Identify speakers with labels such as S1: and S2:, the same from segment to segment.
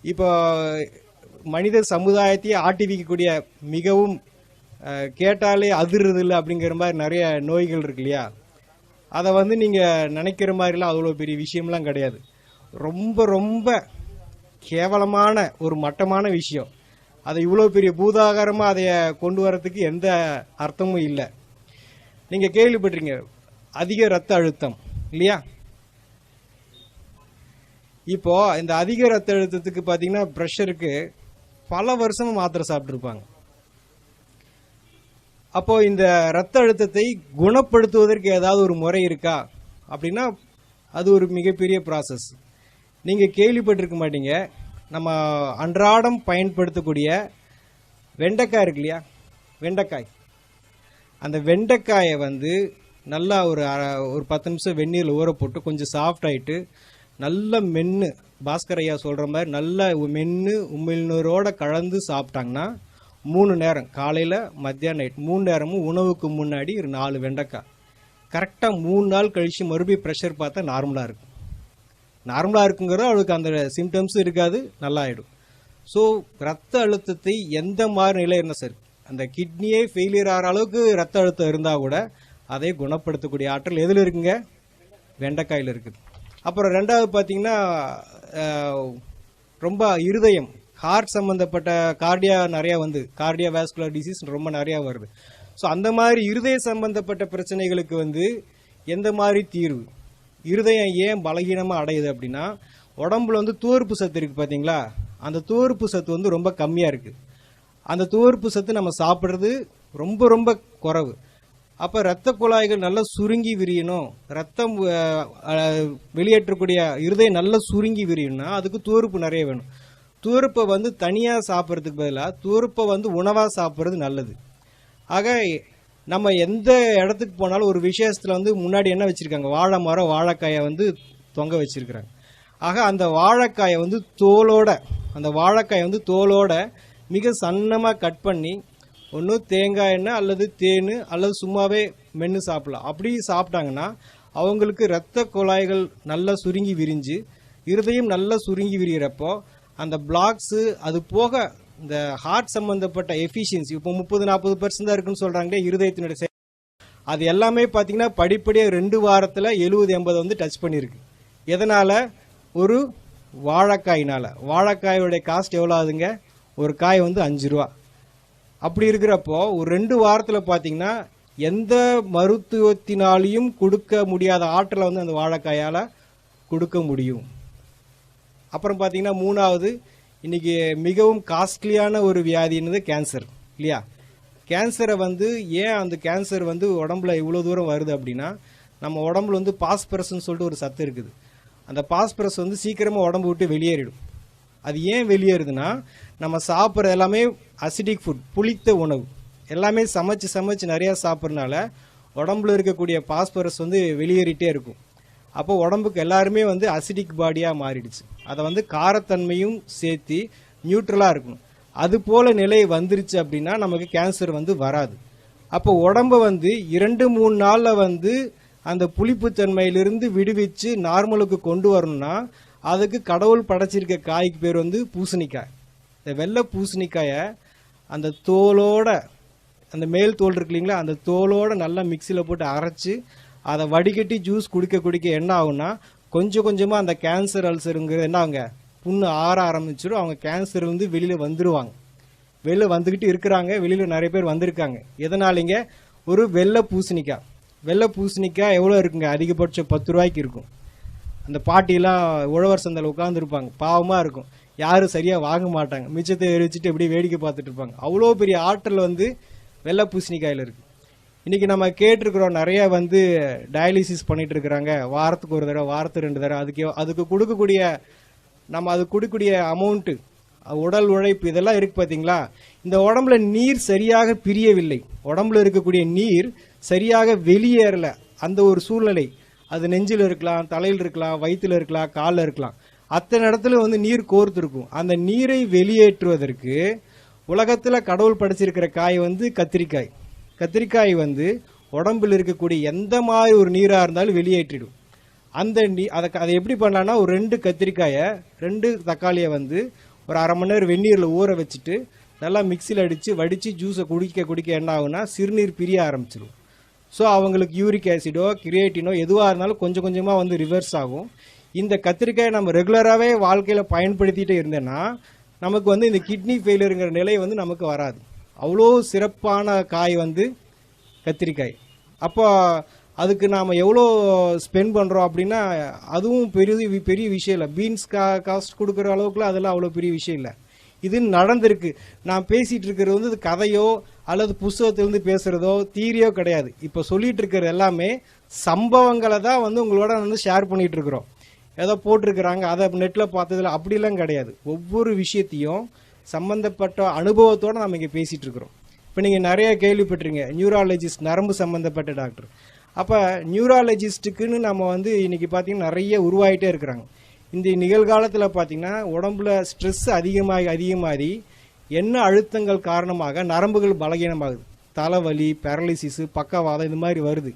S1: இப்போ மனித சமுதாயத்தையே ஆட்டி வைக்கக்கூடிய மிகவும் கேட்டாலே அதிர்றது இல்லை அப்படிங்கிற மாதிரி நிறைய நோய்கள் இருக்கு இல்லையா? அதை வந்து நீங்கள் நினைக்கிற மாதிரிலாம் அவ்வளோ பெரிய விஷயம்லாம் கிடையாது. ரொம்ப ரொம்ப கேவலமான ஒரு மட்டமான விஷயம். அதை இவ்வளோ பெரிய பூதாகாரமாக அதை கொண்டு வரத்துக்கு எந்த அர்த்தமும் இல்லை. நீங்கள் கேள்விப்பட்டிருங்க அதிக ரத்த அழுத்தம் இல்லையா? இப்போ இந்த அதிக ரத்த அழுத்தத்துக்கு பார்த்தீங்கன்னா ப்ரெஷருக்கு பல வருஷமா மாத்திரை சாப்பிட்ருப்பாங்க. அப்போ இந்த ரத்த அழுத்தத்தை குணப்படுத்துவதற்கு ஏதாவது ஒரு முறை இருக்கா அப்படின்னா அது ஒரு மிகப்பெரிய ப்ராசஸ். நீங்கள் கேள்விப்பட்டிருக்க மாட்டீங்க, நம்ம அன்றாடம் பயன்படுத்தக்கூடிய வெண்டைக்காய் இருக்கு இல்லையா? வெண்டைக்காய், அந்த வெண்டைக்காயை வந்து நல்லா ஒரு 10 நிமிஷம் வெந்நீரில் ஊற போட்டு கொஞ்சம் சாஃப்ட் ஆகிட்டு நல்ல மென்று, பாஸ்கர் ஐயா சொல்கிற மாதிரி நல்ல மென்று உமிழ்நீரோட கலந்து சாப்பிட்டாங்கன்னா 3 நேரம், காலையில் மத்தியானம் நைட் 3 நேரமும் உணவுக்கு முன்னாடி ஒரு 4 வெண்டைக்காய், கரெக்டாக 3 நாள் கழித்து மறுபடியும் ப்ரெஷர் பார்த்தா நார்மலாக இருக்கும். நார்மலாக இருக்குங்கிறது அவளுக்கு அந்த சிம்டம்ஸும் இருக்காது, நல்லா ஆகிடும். ஸோ ரத்த அழுத்தத்தை எந்த மாதிரி நிலை இருந்தால் சரி, அந்த கிட்னியே ஃபெயிலியர் ஆகிற அளவுக்கு ரத்த அழுத்தம் இருந்தால் கூட அதை குணப்படுத்தக்கூடிய ஆற்றல் எதில் இருக்குங்க? வெண்டைக்காயில் இருக்குது. அப்புறம் ரெண்டாவது பார்த்தீங்கன்னா ரொம்ப இருதயம், ஹார்ட் சம்மந்தப்பட்ட கார்டியா நிறையா வந்து கார்டியா வாஸ்குலர் டிசீஸ் ரொம்ப நிறையா வருது. ஸோ அந்த மாதிரி இருதய சம்பந்தப்பட்ட பிரச்சனைகளுக்கு வந்து எந்த மாதிரி தீர்வு? இருதயம் ஏன் பலகீனமாக அடையுது அப்படின்னா உடம்புல வந்து துவர்ப்பு சத்து இருக்குது பார்த்தீங்களா? அந்த துவர்ப்பு சத்து வந்து ரொம்ப கம்மியாக இருக்குது. அந்த துவர்ப்பு சத்து நம்ம சாப்பிட்றது ரொம்ப ரொம்ப குறைவு. அப்போ இரத்த குழாய்கள் நல்லா சுருங்கி விரியணும், ரத்தம் வெளியேற்றக்கூடிய இருதயம் நல்லா சுருங்கி விரியணும்னா அதுக்கு துவர்ப்பு நிறைய வேணும். துவர்ப்பை வந்து தனியாக சாப்பிட்றதுக்கு பதிலாக துவர்ப்பை வந்து உணவாக சாப்பிட்றது நல்லது. ஆக நம்ம எந்த இடத்துக்கு போனாலும் ஒரு விசேஷத்தில் வந்து முன்னாடி என்ன வச்சுருக்காங்க? வாழை மரம், வாழைக்காயை வந்து தொங்க வச்சுருக்குறாங்க. ஆக அந்த வாழைக்காயை வந்து தோலோட மிக சன்னமாக கட் பண்ணி ஒன்று தேங்காய் எண்ணெய் அல்லது தேன் அல்லது சும்மாவே மென்று சாப்பிடலாம். அப்படி சாப்பிட்டாங்கன்னா அவங்களுக்கு இரத்த குழாய்கள் நல்லா சுருங்கி விரிஞ்சு இருதயம் நல்லா சுருங்கி விரிகிறப்போ அந்த பிளாக்ஸு, அது போக இந்த ஹார்ட் சம்மந்தப்பட்ட எஃபிஷியன்சி இப்போ 30-40% தான் இருக்குன்னு சொல்கிறாங்களே இருதயத்தினுடைய, அது எல்லாமே பார்த்தீங்கன்னா படிப்படியாக 2 வாரத்தில் 70-80 வந்து டச் பண்ணியிருக்கு. எதனால்? ஒரு வாழைக்காயினால். வாழைக்காயோடைய காஸ்ட் எவ்வளோ ஆகுதுங்க? ஒரு காய் வந்து 5 ரூபா. அப்படி இருக்கிறப்போ ஒரு 2 வாரத்தில் பார்த்தீங்கன்னா எந்த மருத்துவத்தினாலையும் கொடுக்க முடியாத ஆற்றலை வந்து அந்த வாழைக்காயால் கொடுக்க முடியும். அப்புறம் பார்த்தீங்கன்னா 3வது, இன்றைக்கி மிகவும் காஸ்ட்லியான ஒரு வியாதின்றது கேன்சர் இல்லையா? கேன்சரை வந்து ஏன் அந்த கேன்சர் வந்து உடம்புல இவ்வளோ தூரம் வருது அப்படின்னா நம்ம உடம்புல வந்து பாஸ்பரஸ்ன்னு சொல்லிட்டு ஒரு சத்து இருக்குது. அந்த பாஸ்பரஸ் வந்து சீக்கிரமாக உடம்பு விட்டு வெளியேறிடும். அது ஏன் வெளியேறுதுன்னா நம்ம சாப்பிட்ற எல்லாமே அசிடிக் ஃபுட், புளித்த உணவு எல்லாமே சமைச்சு நிறையா சாப்பிட்றதுனால உடம்புல இருக்கக்கூடிய பாஸ்பரஸ் வந்து வெளியேறிட்டே இருக்கும். அப்போ உடம்புக்கு எல்லாருமே வந்து அசிடிக் பாடியாக மாறிடுச்சு. அதை வந்து காரத்தன்மையும் சேர்த்து நியூட்ரலாக இருக்கணும். அது போல் நிலை வந்துருச்சு அப்படின்னா நமக்கு கேன்சர் வந்து வராது. அப்போ உடம்பை வந்து 2-3 நாளில் வந்து அந்த புளிப்புத்தன்மையிலிருந்து விடுவிச்சு நார்மலுக்கு கொண்டு வரணும்னா அதுக்கு கடவுள் படைச்சிருக்க காய்க்கு பேர் வந்து பூசணிக்காய். இந்த வெள்ளை பூசணிக்காயை அந்த தோலோட, அந்த மேல் தோல் இருக்கு இல்லைங்களா, அந்த தோலோட நல்லா மிக்சியில் போட்டு அரைச்சி அதை வடிகட்டி ஜூஸ் குடிக்க என்ன ஆகும்னா கொஞ்சம் கொஞ்சமாக அந்த கேன்சர் அல்சருங்கிறது என்ன ஆகுங்க, புண்ணு ஆற ஆரம்பிச்சிடும். அவங்க கேன்சர் வந்து வெளியில் வந்துடுவாங்க. வெளியில் வந்துக்கிட்டு இருக்கிறாங்க, வெளியில் நிறைய பேர் வந்திருக்காங்க. எதனாலிங்க? ஒரு வெள்ளை பூசணிக்காய். வெள்ளை பூசணிக்காய் எவ்வளோ இருக்குங்க? அதிகபட்சம் 10 ரூபாய்க்கு இருக்கும். அந்த பாட்டிலாம் உழவர் சந்தையில் உட்காந்துருப்பாங்க, பாவமாக இருக்கும், யாரும் சரியாக வாங்க மாட்டாங்க, மிச்சத்தை எரிச்சிட்டு எப்படி வேடிக்கை பார்த்துட்டு இருப்பாங்க. அவ்வளோ பெரிய ஆற்றல் வந்து வெள்ளை பூசணிக்காயில் இருக்குது. இன்றைக்கி நம்ம கேட்டிருக்கிறோம் நிறையா வந்து டயாலிசிஸ் பண்ணிகிட்டு இருக்கிறாங்க, வாரத்துக்கு ஒரு தடவை, வாரத்துக்கு 2 தடவை. அதுக்கு கொடுக்கக்கூடிய அமௌண்ட்டு, உடல் உழைப்பு இதெல்லாம் இருக்குது பார்த்தீங்களா? இந்த உடம்புல நீர் சரியாக பிரியவில்லை, உடம்புல இருக்கக்கூடிய நீர் சரியாக வெளியேறலை. அந்த ஒரு சூழ்நிலை, அது நெஞ்சில் இருக்கலாம், தலையில் இருக்கலாம், வயிற்றில் இருக்கலாம், காலில் இருக்கலாம், அத்தனை இடத்துல வந்து நீர் கோர்த்துருக்கும். அந்த நீரை வெளியேற்றுவதற்கு உலகத்தில் கடவுள் படைச்சிருக்கிற காய் வந்து கத்திரிக்காய். கத்திரிக்காய் வந்து உடம்பில் இருக்கக்கூடிய எந்த மாதிரி ஒரு நீராக இருந்தாலும் வெளியேற்றிடும். அந்த அதை எப்படி பண்ணலான்னா ஒரு 2 கத்திரிக்காயை 2 தக்காளியை வந்து ஒரு அரை மணி நேரம் வெந்நீரில் ஊற வச்சுட்டு நல்லா மிக்சியில் அடித்து வடித்து ஜூஸை குடிக்க என்ன ஆகுனா சிறுநீர் பிரிய ஆரம்பிச்சிடும். ஸோ அவங்களுக்கு யூரிக் ஆசிடோ கிரியேட்டினோ எதுவாக இருந்தாலும் கொஞ்சம் கொஞ்சமாக வந்து ரிவர்ஸ் ஆகும். இந்த கத்திரிக்காயை நம்ம ரெகுலராகவே வாழ்க்கையில் பயன்படுத்திகிட்டே இருந்தேன்னா நமக்கு வந்து இந்த கிட்னி ஃபெயிலியருங்கிற நிலை வந்து நமக்கு வராது. அவ்வளோ சிறப்பான காய் வந்து கத்திரிக்காய். அப்போ அதுக்கு நாம் எவ்வளோ ஸ்பெண்ட் பண்ணுறோம் அப்படின்னா அதுவும் பெரிய விஷயம் இல்லை. பீன்ஸ் காஸ்ட் கொடுக்குற அளவுக்குலாம் அதெல்லாம் அவ்வளோ பெரிய விஷயம் இல்லை. இது நடந்திருக்கு. நான் பேசிகிட்டு இருக்கிறது வந்து இது கதையோ அல்லது புஸ்தகத்திலேருந்து பேசுகிறதோ தீரியோ கிடையாது. இப்போ சொல்லிகிட்டு இருக்கிறது எல்லாமே சம்பவங்களை தான் வந்து உங்களோட வந்து ஷேர் பண்ணிகிட்டு இருக்கிறோம். ஏதோ போட்டிருக்கிறாங்க அதை நெட்டில் பார்த்ததில்ல அப்படிலாம் கிடையாது. ஒவ்வொரு விஷயத்தையும் சம்மந்தப்பட்ட அனுபவத்தோடு நம்ம இங்கே பேசிகிட்டு இருக்கிறோம். இப்போ நீங்கள் நிறைய கேள்விப்பட்டிருங்க நியூராலஜிஸ்ட், நரம்பு சம்மந்தப்பட்ட டாக்டர். அப்போ நியூராலஜிஸ்ட்டுக்குன்னு நம்ம வந்து இன்றைக்கி பார்த்திங்கன்னா நிறைய உருவாகிட்டே இருக்கிறாங்க. இந்த நிகழ்காலத்தில் பார்த்திங்கன்னா உடம்புல ஸ்ட்ரெஸ் அதிகமாகி என்ன அழுத்தங்கள் காரணமாக நரம்புகள் பலகீனமாகுது. தலைவலி, பேரலிசிஸு, பக்கவாதம் இது மாதிரி வருது.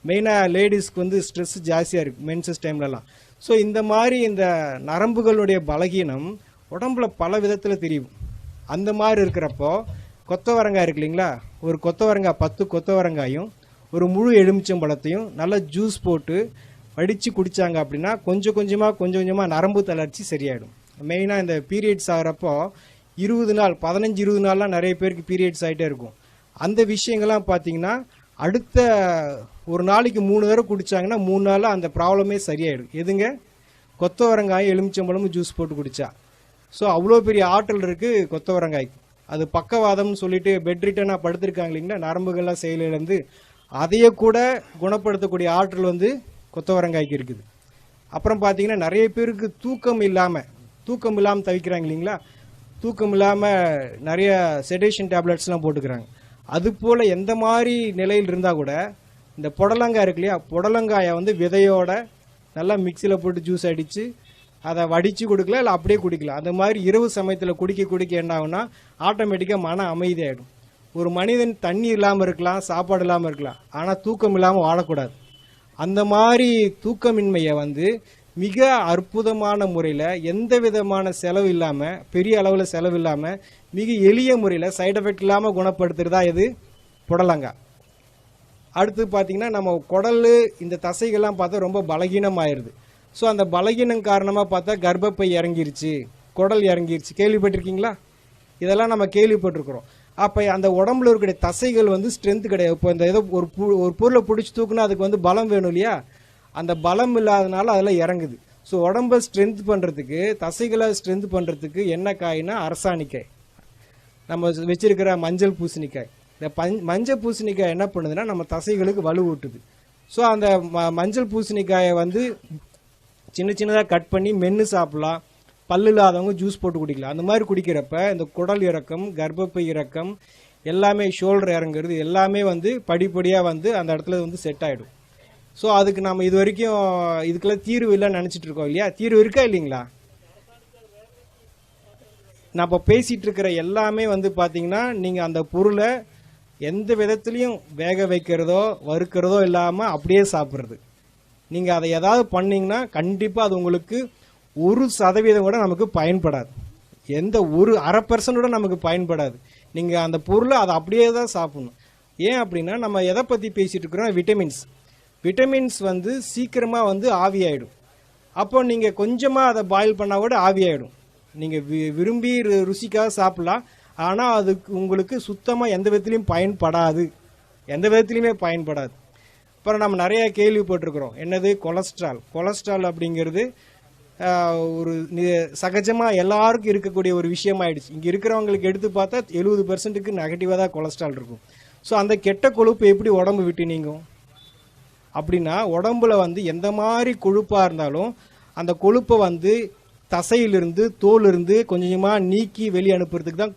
S1: மெயினாக லேடிஸ்க்கு வந்து ஸ்ட்ரெஸ் ஜாஸ்தியாக இருக்குது மென்சஸ் டைம்லலாம். ஸோ இந்த மாதிரி இந்த நரம்புகளுடைய பலகீனம் உடம்புல பல விதத்தில் தெரியும். அந்த மாதிரி இருக்கிறப்போ கொத்தவரங்காய் இருக்கு இல்லைங்களா, ஒரு கொத்தவரங்காய் 10 கொத்தவரங்காயும் ஒரு முழு எலுமிச்சம்பழத்தையும் நல்லா ஜூஸ் போட்டு வடித்து குடித்தாங்க அப்படின்னா கொஞ்சம் கொஞ்சமாக நரம்பு தளர்ச்சி சரியாயிடும். மெயினாக இந்த பீரியட்ஸ் ஆகிறப்போ 15-20 நாள்லாம் நிறைய பேருக்கு பீரியட்ஸ் ஆகிட்டே இருக்கும். அந்த விஷயங்கள்லாம் பார்த்தீங்கன்னா அடுத்த ஒரு நாளைக்கு 3 தடவை குடித்தாங்கன்னா 3 நாளில் அந்த ப்ராப்ளமே சரியாயிடும். எதுங்க? கொத்தவரங்காய் எலுமிச்சம்பழமும் ஜூஸ் போட்டு குடித்தா. ஸோ அவ்வளோ பெரிய ஆற்றல் இருக்குது கொத்தவரங்காய்க்கு. அது பக்கவாதம்னு சொல்லிட்டு பெட் ரிட்டனாக படுத்திருக்காங்க இல்லைங்களா, நரம்புகள்லாம் செயலிழந்து அதையே கூட குணப்படுத்தக்கூடிய ஆற்றல் வந்து கொத்தவரங்காய்க்கு இருக்குது. அப்புறம் பார்த்தீங்கன்னா நிறைய பேருக்கு தூக்கம் இல்லாமல் தவிக்கிறாங்க இல்லைங்களா, தூக்கம் இல்லாமல் நிறைய செடேஷன் டேப்லெட்ஸ்லாம் போட்டுக்கிறாங்க. அதுபோல் எந்த மாதிரி நிலையில் இருந்தால் கூட இந்த புடலங்காய் இருக்கு இல்லையா, புடலங்காயை வந்து விதையோட நல்லா மிக்சியில் போட்டு ஜூஸ் அடித்து அதை வடித்து கொடுக்கலாம், இல்லை அப்படியே குடிக்கலாம். அந்த மாதிரி இரவு சமயத்தில் குடிக்க என்ன ஆகுனா ஆட்டோமேட்டிக்காக மன அமைதியாகிடும். ஒரு மனிதன் தண்ணி இல்லாமல் இருக்கலாம், சாப்பாடு இல்லாமல் இருக்கலாம், ஆனால் தூக்கம் இல்லாமல் வாழக்கூடாது. அந்த மாதிரி தூக்கமின்மையை வந்து மிக அற்புதமான முறையில் எந்த விதமான செலவு இல்லாமல், பெரிய அளவில் செலவு இல்லாமல், மிக எளிய முறையில் சைடு எஃபெக்ட் இல்லாமல் குணப்படுத்துறதா இது புடலங்காய். அடுத்து பார்த்திங்கன்னா நம்ம குடல் இந்த தசைகள்லாம் பார்த்தா ரொம்ப பலகீனமாயிருது. ஸோ அந்த பலகீனம் காரணமாக பார்த்தா கர்ப்பப்பை இறங்கிருச்சு, குடல் இறங்கிருச்சு, கேள்விப்பட்டிருக்கீங்களா? இதெல்லாம் நம்ம கேள்விப்பட்டிருக்கிறோம். அப்போ அந்த உடம்புல இருக்கிற தசைகள் வந்து ஸ்ட்ரென்த் கிடையாது. இப்போ இந்த ஏதோ ஒரு பொருளை பிடிச்சி தூக்குனா அதுக்கு வந்து பலம் வேணும் இல்லையா, அந்த பலம் இல்லாதனால அதெல்லாம் இறங்குது. ஸோ உடம்பை ஸ்ட்ரென்த் பண்ணுறதுக்கு, தசைகளை ஸ்ட்ரென்த் பண்ணுறதுக்கு என்ன காய்னா அரசாணிக்காய், நம்ம வச்சிருக்கிற மஞ்சள் பூசணிக்காய். இந்த மஞ்சள் பூசணிக்காய் என்ன பண்ணுதுன்னா நம்ம தசைகளுக்கு வலுவூட்டுது. ஸோ அந்த மஞ்சள் பூசணிக்காயை வந்து சின்னதாக கட் பண்ணி மென்று சாப்பிட்லாம். பல்லு இல்லாதவங்க ஜூஸ் போட்டு குடிக்கலாம். அந்த மாதிரி குடிக்கிறப்ப இந்த குடல் இறக்கம், கர்ப்பப்பை இறக்கம் எல்லாமே, ஷோல்டர் இறங்குறது எல்லாமே வந்து படிப்படியாக வந்து அந்த இடத்துல வந்து செட் ஆகிடும். ஸோ அதுக்கு நம்ம இது வரைக்கும் இதுக்கெல்லாம் தீர்வு இல்லைன்னு நினச்சிட்டு இருக்கோம் இல்லையா, தீர்வு இருக்கா இல்லைங்களா? நான் இப்போ பேசிகிட்டு இருக்கிற எல்லாமே வந்து பார்த்தீங்கன்னா நீங்கள் அந்த பொருளை எந்த விதத்துலையும் வேக வைக்கிறதோ வறுக்கிறதோ இல்லாமல் அப்படியே சாப்பிட்றது. நீங்கள் அதை ஏதாவது பண்ணிங்கன்னா கண்டிப்பாக அது உங்களுக்கு 1% கூட நமக்கு பயன்படாது. எந்த ஒரு 0.5% கூட நமக்கு பயன்படாது. நீங்கள் அந்த பொருளை அதை அப்படியே தான் சாப்பிடணும். ஏன் அப்படின்னா நம்ம எதை பற்றி பேசிகிட்டு இருக்கிறோம், விட்டமின்ஸ் வந்து சீக்கிரமாக வந்து ஆவியாயிடும். அப்போ நீங்கள் கொஞ்சமாக அதை பாயில் பண்ணால் கூட ஆவியாயிடும். நீங்கள் விரும்பி ருசிக்காக சாப்பிடலாம், ஆனால் அதுக்கு உங்களுக்கு சுத்தமாக எந்த விதத்துலையும் பயன்படாது. அப்புறம் நம்ம நிறைய கேள்விப்பட்டிருக்கிறோம், என்னது கொலஸ்ட்ரால் அப்படிங்கிறது ஒரு சகஜமாக எல்லாருக்கும் இருக்கக்கூடிய ஒரு விஷயமாயிடுச்சு. இங்கே இருக்கிறவங்களுக்கு எடுத்து பார்த்தா 70%க்கு நெகட்டிவாக தான் கொலஸ்ட்ரால் இருக்கும். ஸோ அந்த கெட்ட கொழுப்பு எப்படி உடம்பு விட்டு நீங்கும் அப்படின்னா, உடம்புல வந்து எந்த மாதிரி கொழுப்பாக இருந்தாலும் அந்த கொழுப்பை வந்து தசையிலிருந்து தோலிருந்து கொஞ்சமாக நீக்கி வெளியே அனுப்புறதுக்கு தான்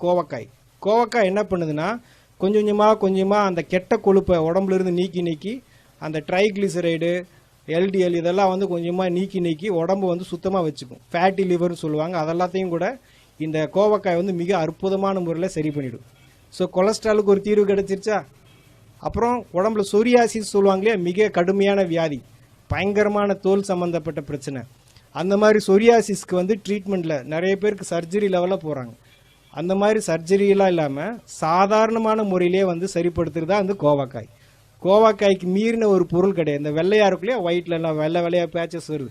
S1: கோவக்காய் என்ன பண்ணுதுன்னா கொஞ்சமாக அந்த கெட்ட கொழுப்பை உடம்புலேருந்து நீக்கி அந்த ட்ரைக்ளிசரைடு, LDL இதெல்லாம் வந்து கொஞ்சமாக நீக்கி உடம்பு வந்து சுத்தமாக வச்சுக்கும். ஃபேட்டி லிவர்னு சொல்லுவாங்க. அதெல்லாத்தையும் கூட இந்த கோவக்காய் வந்து மிக அற்புதமான முறையில் சரி பண்ணிவிடும். ஸோ கொலஸ்ட்ராலுக்கு ஒரு தீர்வு கிடைச்சிருச்சா? அப்புறம் உடம்புல சொரியாசிஸ் சொல்லுவாங்களே, மிக கடுமையான வியாதி, பயங்கரமான தோல் சம்மந்தப்பட்ட பிரச்சனை. அந்த மாதிரி சொரியாசிஸ்க்கு வந்து ட்ரீட்மெண்ட்டில் நிறைய பேருக்கு சர்ஜரி லெவலில் போகிறாங்க. அந்த மாதிரி சர்ஜரியெலாம் இல்லாமல் சாதாரணமான முறையிலே வந்து சரிப்படுத்துறது தான் வந்து கோவக்காய். கோவக்காய்க்கு மீறின ஒரு பொருள் கிடையாது. இந்த வெள்ளையாக இருக்குல்லையா, ஒயிட்லலாம் வெள்ளை வெள்ளையாக பேச்சஸ் வருது.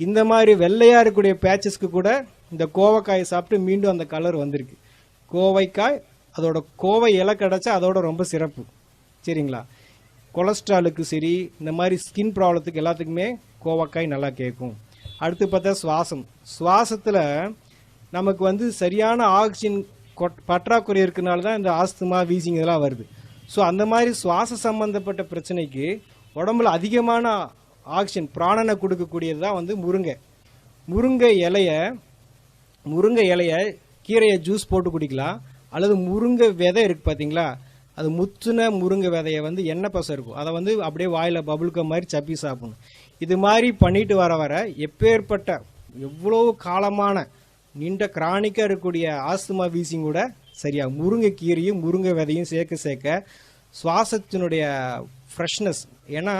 S1: இந்த மாதிரி வெள்ளையாக இருக்கக்கூடிய பேச்சஸ்க்கு கூட இந்த கோவக்காயை சாப்பிட்டு மீண்டும் அந்த கலர் வந்திருக்கு. கோவைக்காய் அதோட கோவை இலை கிடச்சா அதோட ரொம்ப சிறப்பு. சரிங்களா? கொலஸ்ட்ராலுக்கு சரி, இந்த மாதிரி ஸ்கின் ப்ராப்ளத்துக்கு எல்லாத்துக்குமே கோவக்காய் நல்லா கேட்கும். அடுத்து பார்த்தா சுவாசத்தில் நமக்கு வந்து சரியான ஆக்சிஜன் பற்றாக்குறை இருக்கிறனால தான் இந்த ஆஸ்துமா, வீசிங் இதெல்லாம் வருது. ஸோ அந்த மாதிரி சுவாச சம்பந்தப்பட்ட பிரச்சனைக்கு உடம்புல அதிகமான ஆக்சிஜன் பிராணனை கொடுக்கக்கூடியது தான் வந்து முருங்கை இலையை கீரையை ஜூஸ் போட்டு குடிக்கலாம். அல்லது முருங்கை விதை இருக்குது பார்த்தீங்களா, அது முத்துன முருங்கை விதையை வந்து எண்ணெய் பசை இருக்கும், அதை வந்து அப்படியே வாயில் பபுள்க மாதிரி சப்பி சாப்பிடணும். இது மாதிரி பண்ணிட்டு வர எப்பேற்பட்ட எவ்வளோ காலமான நீண்ட கிரானிக்காக இருக்கக்கூடிய ஆஸ்துமா, வீசிங் கூட சரியாக முருங்கை கீரையும் முருங்கை விதையும் சேர்க்க சுவாசத்தினுடைய ஃப்ரெஷ்னஸ், ஏன்னா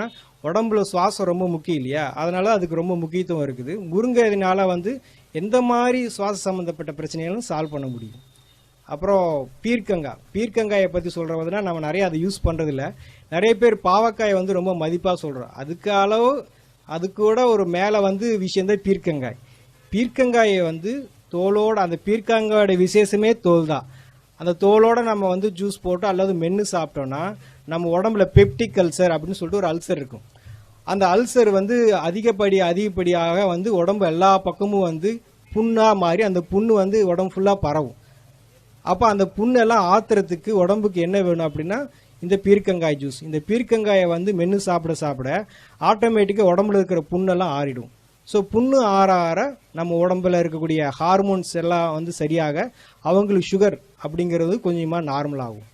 S1: உடம்புல சுவாசம் ரொம்ப முக்கியம் இல்லையா, அதனால அதுக்கு ரொம்ப முக்கியத்துவம் இருக்குது. முருங்கை இதனால வந்து எந்த மாதிரி சுவாச சம்மந்தப்பட்ட பிரச்சனைகளும் சால்வ் பண்ண முடியும். அப்புறம் பீர்க்கங்காயை பற்றி சொல்கிறதுனா நம்ம நிறைய அதை யூஸ் பண்ணுறதில்ல. நிறைய பேர் பாவக்காயை வந்து ரொம்ப மதிப்பாக சொல்கிறோம். அது கூட ஒரு மேலே வந்து விஷயந்தான் பீர்க்கங்காயை வந்து தோலோடு, அந்த பீர்க்கங்காயோட விசேஷமே தோல் தான். அந்த தோலோடு நம்ம வந்து ஜூஸ் போட்டு அல்லது மென்று சாப்பிட்டோன்னா நம்ம உடம்புல பெப்டிக் அல்சர் அப்படின்னு சொல்லிட்டு ஒரு அல்சர் இருக்கும். அந்த அல்சர் வந்து அதிகப்படியாக வந்து உடம்பு எல்லா பக்கமும் வந்து புண்ணாக மாறி அந்த புண்ணு வந்து உடம்பு ஃபுல்லாக பரவும். அப்போ அந்த புண்ணெல்லாம் ஆத்துறதுக்கு உடம்புக்கு என்ன வேணும் அப்படின்னா இந்த பீர்க்கங்காய் ஜூஸ். இந்த பீர்க்கங்காயை வந்து மென்று சாப்பிட ஆட்டோமேட்டிக்காக உடம்புல இருக்கிற புண்ணெல்லாம் ஆறிடும். ஸோ புண்ணு ஆற நம்ம உடம்புல இருக்கக்கூடிய ஹார்மோன்ஸ் எல்லாம் வந்து சரியாக அவங்களுக்கு சுகர் அப்படிங்கிறது கொஞ்சமாக நார்மல் ஆகும்.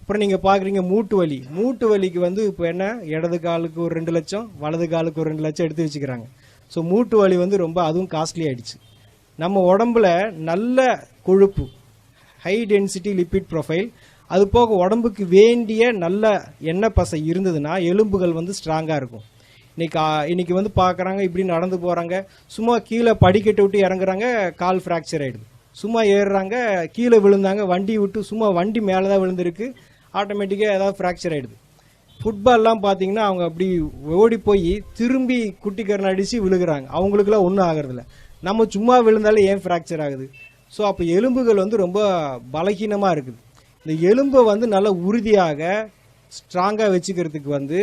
S1: அப்புறம் நீங்கள் பார்க்குறீங்க மூட்டு வலிக்கு வந்து இப்போ என்ன, இடது காலுக்கு ஒரு 2 லட்சம், வலது காலுக்கு ஒரு 2 லட்சம் எடுத்து வச்சுக்கிறாங்க. ஸோ மூட்டு வலி வந்து ரொம்ப அதுவும் காஸ்ட்லி ஆகிடுச்சு. நம்ம உடம்புல நல்ல கொழுப்பு, ஹை டென்சிட்டி லிப்பிட் ப்ரொஃபைல், அது போக உடம்புக்கு வேண்டிய நல்ல எண்ணெய் பசை இருந்ததுன்னா எலும்புகள் வந்து ஸ்ட்ராங்காக இருக்கும். இன்னைக்கு வந்து பார்க்குறாங்க, இப்படி நடந்து போகிறாங்க, சும்மா கீழே படிக்கட்டு விட்டு இறங்குறாங்க, கால் ஃப்ராக்சர் ஆகிடுது. சும்மா ஏறுறாங்க, கீழே விழுந்தாங்க, வண்டி விட்டு சும்மா வண்டி மேலே தான் விழுந்திருக்கு, ஆட்டோமேட்டிக்காக ஏதாவது ஃப்ராக்சர் ஆகிடுது. ஃபுட்பால்லாம் பார்த்தீங்கன்னா அவங்க அப்படி ஓடி போய் திரும்பி குட்டிக்கரணை அடித்து விழுகிறாங்க, அவங்களுக்குலாம் ஒன்றும் ஆகிறதில்ல. நம்ம சும்மா விழுந்தாலே ஏன் ஃப்ராக்சர் ஆகுது? ஸோ அப்போ எலும்புகள் வந்து ரொம்ப பலகீனமாக இருக்குது. இந்த எலும்பை வந்து நல்லா உறுதியாக ஸ்ட்ராங்காக வச்சுக்கிறதுக்கு வந்து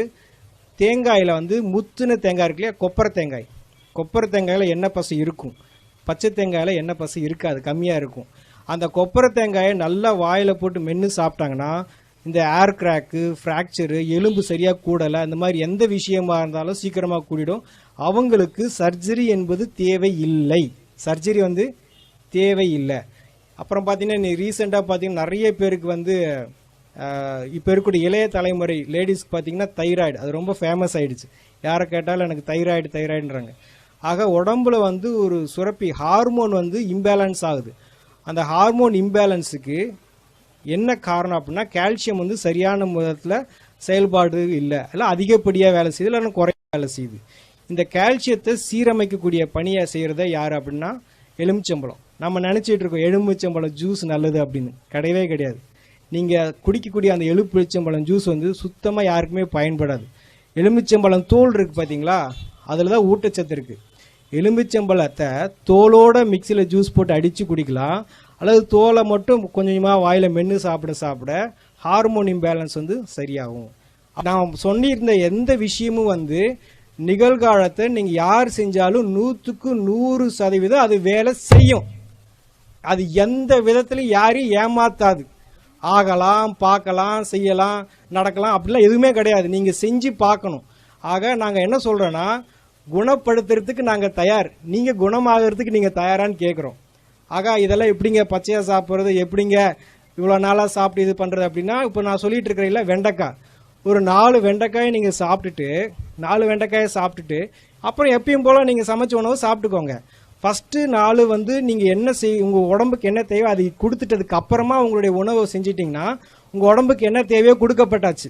S1: தேங்காயில் வந்து முத்துன தேங்காய் இருக்கு இல்லையா, கொப்பரை தேங்காயில் எண்ணெய் பசை இருக்கும், பச்சை தேங்காயில் எண்ணெய் பசை இருக்காது, கம்மியாக இருக்கும். அந்த கொப்பரை தேங்காயை நல்லா வாயில் போட்டு மென்று சாப்பிட்டாங்கன்னா இந்த ஏர் கிராக்கு, ஃப்ராக்சரு, எலும்பு சரியாக கூடலை, அந்த மாதிரி எந்த விஷயமா இருந்தாலும் சீக்கிரமாக கூடிடும். அவங்களுக்கு சர்ஜரி என்பது தேவையில்லை. அப்புறம் பார்த்தீங்கன்னா ரீசெண்டாக பார்த்தீங்கன்னா நிறைய பேருக்கு வந்து இப்போ இருக்கக்கூடிய இளைய தலைமுறை லேடிஸ்க்கு பார்த்தீங்கன்னா தைராய்டு, அது ரொம்ப ஃபேமஸ் ஆகிடுச்சு. யாரை கேட்டாலும் எனக்கு தைராய்டுன்றாங்க. ஆக உடம்புல வந்து ஒரு சுரப்பி ஹார்மோன் வந்து இம்பேலன்ஸ் ஆகுது. அந்த ஹார்மோன் இம்பேலன்ஸுக்கு என்ன காரணம் அப்படின்னா கால்சியம் வந்து சரியான விதத்தில் செயல்பாடு இல்லை, எல்லாம் அதிகப்படியாக வேலை செய்யுது, இல்லைன்னா குறைய வேலை செய்யுது. இந்த கால்சியத்தை சீரமைக்கக்கூடிய பணியை செய்கிறத யார் அப்படின்னா எலுமிச்சம்பழம். நம்ம நினச்சிட்டு இருக்கோம் எலுமிச்சம்பழம் ஜூஸ் நல்லது அப்படின்னு, கிடையாது. நீங்கள் குடிக்கக்கூடிய அந்த எலுமிச்சம்பழம் ஜூஸ் வந்து சுத்தமாக யாருக்குமே பயன்படாது. எலுமிச்சம்பழம் தோல் இருக்குது பார்த்தீங்களா, அதில் தான் ஊட்டச்சத்து இருக்குது. எலுமிச்சம்பழத்தை தோலோட மிக்சியில் ஜூஸ் போட்டு அடித்து குடிக்கலாம், அல்லது தோலை மட்டும் கொஞ்சமாக வாயில் மென்று சாப்பிட ஹார்மோன் இம்பேலன்ஸ் வந்து சரியாகும். நான் சொல்லியிருந்த எந்த விஷயமும் வந்து நிகழ்காலத்தை நீங்கள் யார் செஞ்சாலும் 100க்கு 100% அது வேலை செய்யும். அது எந்த விதத்திலையும் யாரையும் ஏமாத்தாது. ஆகலாம், பார்க்கலாம், செய்யலாம், நடக்கலாம், அப்படிலாம் எதுவுமே கிடையாது. நீங்கள் செஞ்சு பார்க்கணும். ஆக நாங்கள் என்ன சொல்கிறோன்னா, குணப்படுத்துறதுக்கு நாங்கள் தயார், நீங்கள் குணமாகறதுக்கு நீங்கள் தயாரான்னு கேட்குறோம். ஆக இதெல்லாம் எப்படிங்க பச்சையாக சாப்பிட்றது, எப்படிங்க இவ்வளோ நாளாக சாப்பிட்டு இது பண்ணுறது அப்படின்னா, இப்போ நான் சொல்லிட்டு இருக்கிறீங்களா வெண்டைக்காய், ஒரு 4 வெண்டைக்காயை நீங்கள் சாப்பிட்டுட்டு அப்புறம் எப்பயும் போல் நீங்கள் சமைச்ச உணவு சாப்பிட்டுக்கோங்க. ஃபஸ்ட்டு 4 வந்து நீங்கள் என்ன உங்கள் உடம்புக்கு என்ன தேவையோ அதை கொடுத்துட்டதுக்கு அப்புறமா உங்களுடைய உணவை செஞ்சிட்டிங்கன்னா உங்கள் உடம்புக்கு என்ன தேவையோ கொடுக்கப்பட்டாச்சு.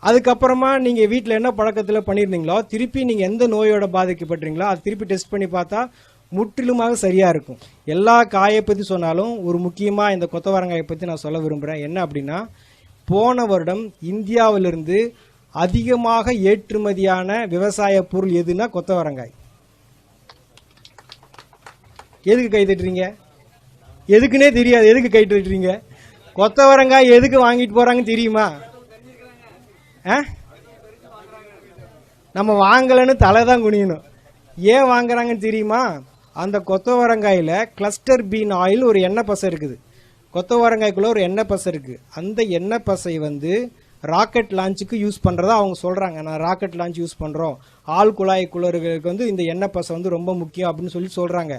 S1: அதுக்கப்புறமா நீங்கள் வீட்டில் என்ன பழக்கத்தில் பண்ணியிருந்தீங்களோ திருப்பி நீங்கள் எந்த நோயோட பாதிக்கப்பட்டீங்களோ அது திருப்பி டெஸ்ட் பண்ணி பார்த்தா முற்றிலுமாக சரியாக இருக்கும். எல்லா காயை பற்றி சொன்னாலும் ஒரு முக்கியமாக இந்த கொத்தவரங்காயை பற்றி நான் சொல்ல விரும்புகிறேன். என்ன அப்படின்னா, போன வருடம் இந்தியாவிலிருந்து அதிகமாக ஏற்றுமதியான விவசாய பொருள் எதுனா கொத்தவரங்காய். எதுக்கு கை தட்டுறீங்க? எதுக்குன்னே தெரியாது, எதுக்கு கை தட்டுறீங்க? கொத்தவரங்காய் எதுக்கு வாங்கிட்டு போகிறாங்கன்னு தெரியுமா? நம்ம வாங்கலைன்னு தலை தான் குனியணும். ஏன் வாங்குறாங்கன்னு தெரியுமா? அந்த கொத்தவரங்காயில் கிளஸ்டர் பீன் ஆயில் ஒரு எண்ணெய் பசை இருக்குது. கொத்தவரங்காய்க்குள்ளே ஒரு எண்ணெய் பசை இருக்குது. அந்த எண்ணெய் பசை ராக்கெட் லான்ச்சுக்கு யூஸ் பண்ணுறதா அவங்க சொல்கிறாங்க. நான் ராக்கெட் லான்ச் யூஸ் பண்ணுறோம், ஆள் குழாய் குளறுகளுக்கு இந்த எண்ணெய் பசை ரொம்ப முக்கியம் அப்படின்னு சொல்லி சொல்கிறாங்க.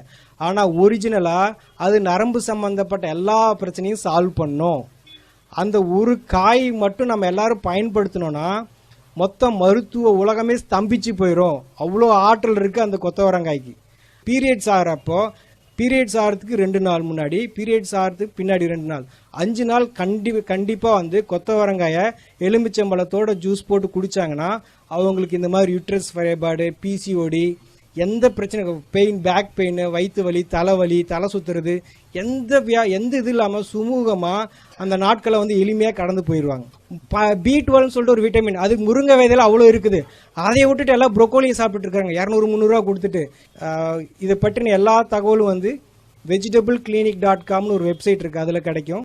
S1: ஆனால் ஒரிஜினலாக அது நரம்பு சம்மந்தப்பட்ட எல்லா பிரச்சனையும் சால்வ் பண்ணும். அந்த ஒரு காய் மட்டும் நம்ம எல்லாரும் பயன்படுத்தினோன்னா மொத்த மருத்துவ உலகமே ஸ்தம்பிச்சு போயிடும். அவ்வளோ ஆற்றல் இருக்குது அந்த கொத்தவரங்காய்க்கு. பீரியட்ஸ் ஆகிறப்போ, பீரியட்ஸ் ஆகிறதுக்கு 2 நாள் முன்னாடி, பீரியட்ஸ் ஆகிறதுக்கு பின்னாடி 2 நாள், 5 நாள் கண்டிப்பாக கொத்தவரங்காயை எலுமிச்சம்பழத்தோட ஜூஸ் போட்டு குடித்தாங்கன்னா அவங்களுக்கு இந்த மாதிரி யூட்ரஸ் ஃபைபார்டு, பிசிஓடி, எந்த பிரச்சனை, பெயின், பேக் பெயின், வயிற்று வலி, தலைவலி, தலை சுற்றுறது, எந்த இது இல்லாமல் சுமூகமாக அந்த நாட்களை எளிமையாக கடந்து போயிடுவாங்க. B12 சொல்லிட்டு ஒரு விட்டமின், அது முருங்கை விதையில் அவ்வளோ இருக்குது. அதை விட்டுட்டு எல்லாம் ப்ரொக்கோலியை சாப்பிட்டுட்டு இருக்காங்க 200-300 கொடுத்துட்டு. இதை பற்றின எல்லா தகவலும் vegetableclinic.comனு ஒரு வெப்சைட் இருக்குது, அதில் கிடைக்கும்.